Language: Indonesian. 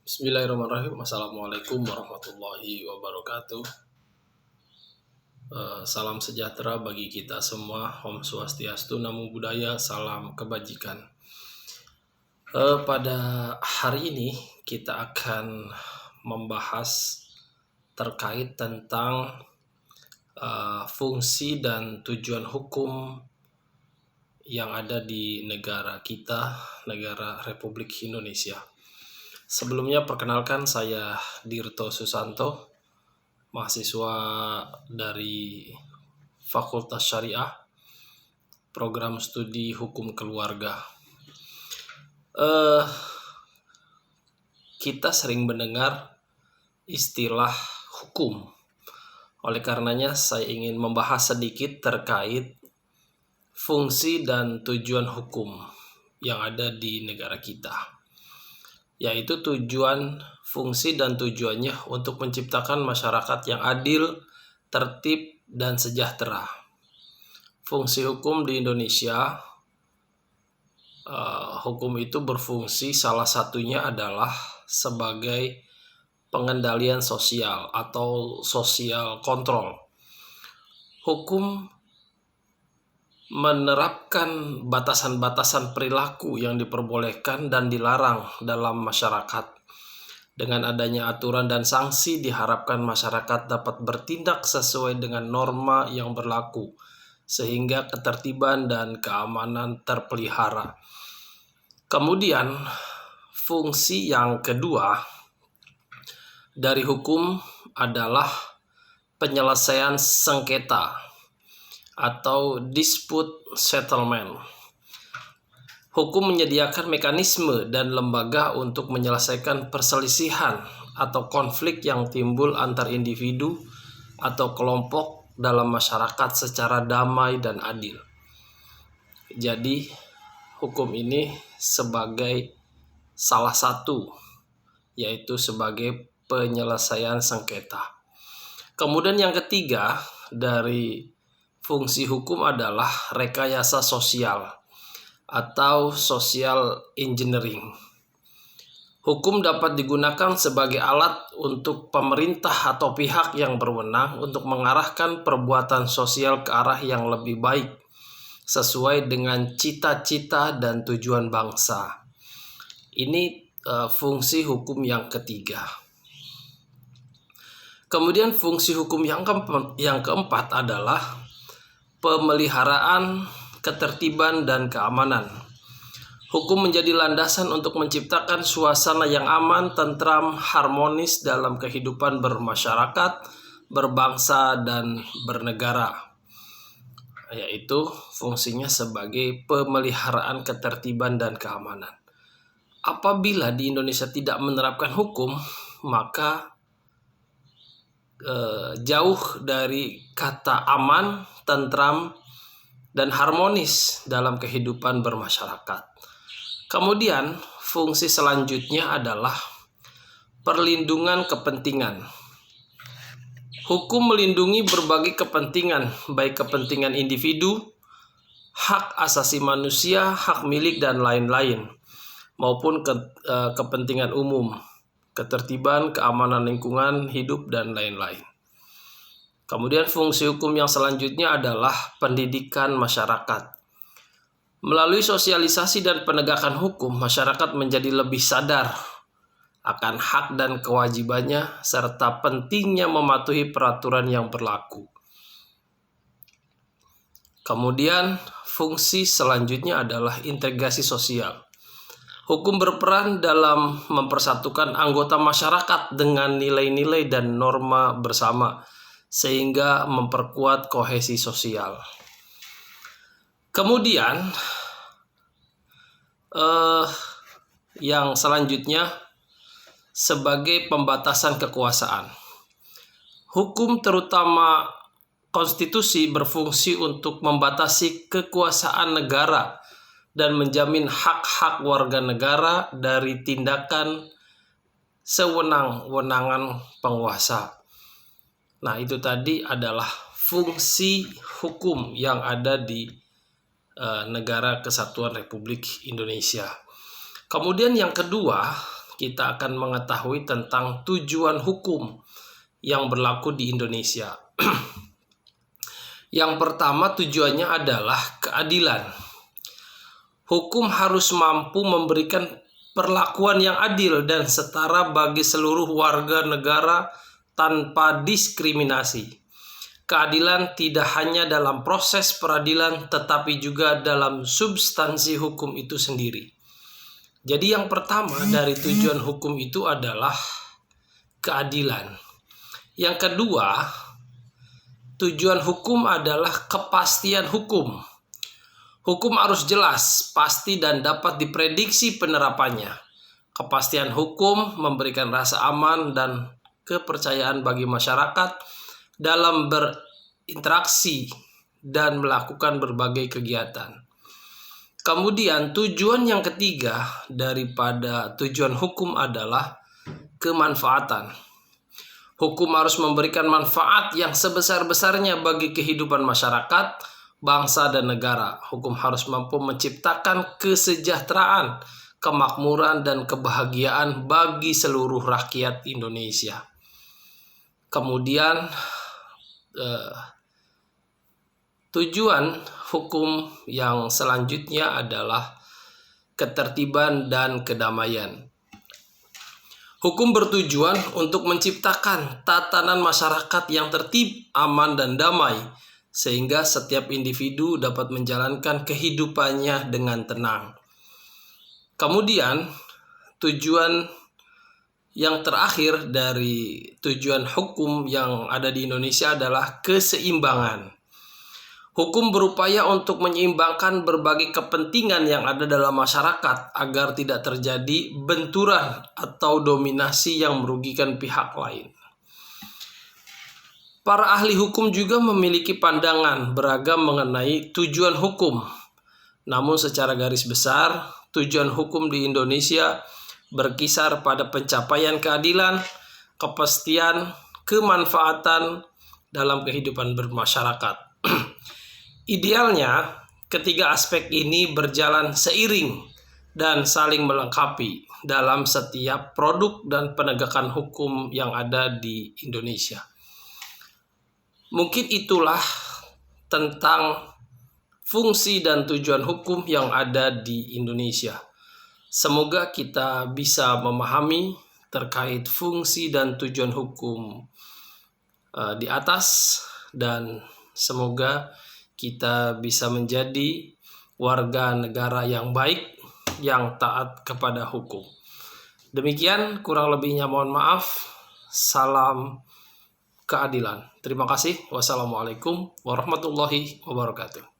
Bismillahirrahmanirrahim. Assalamualaikum warahmatullahi wabarakatuh. Salam sejahtera bagi kita semua. Om Swastiastu, Namo Buddhaya, salam kebajikan. Pada hari ini kita akan membahas terkait tentang fungsi dan tujuan hukum yang ada di negara kita, negara Republik Indonesia. Sebelumnya perkenalkan, saya Dirto Susanto, mahasiswa dari Fakultas Syariah, program studi hukum keluarga. Kita sering mendengar istilah hukum. Oleh karenanya saya ingin membahas sedikit terkait fungsi dan tujuan hukum yang ada di negara kita, yaitu tujuan, fungsi dan tujuannya untuk menciptakan masyarakat yang adil, tertib, dan sejahtera. Fungsi hukum di Indonesia, hukum itu berfungsi salah satunya adalah sebagai pengendalian sosial atau social control. Hukum menerapkan batasan-batasan perilaku yang diperbolehkan dan dilarang dalam masyarakat. Dengan adanya aturan dan sanksi, diharapkan masyarakat dapat bertindak sesuai dengan norma yang berlaku, sehingga ketertiban dan keamanan terpelihara. Kemudian, fungsi yang kedua dari hukum adalah penyelesaian sengketa atau dispute settlement. Hukum menyediakan mekanisme dan lembaga untuk menyelesaikan perselisihan atau konflik yang timbul antar individu atau kelompok dalam masyarakat secara damai dan adil. Jadi, hukum ini sebagai salah satu, yaitu sebagai penyelesaian sengketa. Kemudian yang ketiga dari fungsi hukum adalah rekayasa sosial atau social engineering. Hukum dapat digunakan sebagai alat untuk pemerintah atau pihak yang berwenang untuk mengarahkan perbuatan sosial ke arah yang lebih baik sesuai dengan cita-cita dan tujuan bangsa. Ini fungsi hukum yang ketiga. Kemudian fungsi hukum yang keempat adalah pemeliharaan ketertiban dan keamanan. Hukum menjadi landasan untuk menciptakan suasana yang aman, tentram, harmonis dalam kehidupan bermasyarakat, berbangsa, dan bernegara. Yaitu fungsinya sebagai pemeliharaan ketertiban dan keamanan. Apabila di Indonesia tidak menerapkan hukum, maka jauh dari kata aman, tentram, dan harmonis dalam kehidupan bermasyarakat. Kemudian fungsi selanjutnya adalah perlindungan kepentingan. Hukum melindungi berbagai kepentingan, baik kepentingan individu, hak asasi manusia, hak milik, dan lain-lain, maupun kepentingan umum, ketertiban, keamanan lingkungan hidup, dan lain-lain. Kemudian fungsi hukum yang selanjutnya adalah pendidikan masyarakat. Melalui sosialisasi dan penegakan hukum, masyarakat menjadi lebih sadar akan hak dan kewajibannya, serta pentingnya mematuhi peraturan yang berlaku. Kemudian fungsi selanjutnya adalah integrasi sosial. Hukum berperan dalam mempersatukan anggota masyarakat dengan nilai-nilai dan norma bersama, sehingga memperkuat kohesi sosial. Kemudian yang selanjutnya sebagai pembatasan kekuasaan. Hukum terutama konstitusi berfungsi untuk membatasi kekuasaan negara dan menjamin hak-hak warga negara dari tindakan sewenang-wenangan penguasa. Nah, itu tadi adalah fungsi hukum yang ada di Negara Kesatuan Republik Indonesia. Kemudian yang kedua kita akan mengetahui tentang tujuan hukum yang berlaku di Indonesia. Yang pertama, tujuannya adalah keadilan. Hukum harus mampu memberikan perlakuan yang adil dan setara bagi seluruh warga negara tanpa diskriminasi. Keadilan tidak hanya dalam proses peradilan, tetapi juga dalam substansi hukum itu sendiri. Jadi yang pertama dari tujuan hukum itu adalah keadilan. Yang kedua, tujuan hukum adalah kepastian hukum. Hukum harus jelas, pasti, dan dapat diprediksi penerapannya. Kepastian hukum memberikan rasa aman dan kepercayaan bagi masyarakat dalam berinteraksi dan melakukan berbagai kegiatan. Kemudian tujuan yang ketiga daripada tujuan hukum adalah kemanfaatan. Hukum harus memberikan manfaat yang sebesar-besarnya bagi kehidupan masyarakat, bangsa, dan negara. Hukum harus mampu menciptakan kesejahteraan, kemakmuran, dan kebahagiaan bagi seluruh rakyat Indonesia. Kemudian tujuan hukum yang selanjutnya adalah ketertiban dan kedamaian. Hukum bertujuan untuk menciptakan tatanan masyarakat yang tertib, aman, dan damai, sehingga setiap individu dapat menjalankan kehidupannya dengan tenang. Kemudian, tujuan yang terakhir dari tujuan hukum yang ada di Indonesia adalah keseimbangan. Hukum berupaya untuk menyeimbangkan berbagai kepentingan yang ada dalam masyarakat agar tidak terjadi benturan atau dominasi yang merugikan pihak lain. Para ahli hukum juga memiliki pandangan beragam mengenai tujuan hukum. Namun secara garis besar, tujuan hukum di Indonesia berkisar pada pencapaian keadilan, kepastian, kemanfaatan dalam kehidupan bermasyarakat. Idealnya, ketiga aspek ini berjalan seiring dan saling melengkapi dalam setiap produk dan penegakan hukum yang ada di Indonesia. Mungkin itulah tentang fungsi dan tujuan hukum yang ada di Indonesia. Semoga kita bisa memahami terkait fungsi dan tujuan hukum di atas, dan semoga kita bisa menjadi warga negara yang baik, yang taat kepada hukum. Demikian, kurang lebihnya mohon maaf. Salam keadilan. Terima kasih. Wassalamualaikum warahmatullahi wabarakatuh.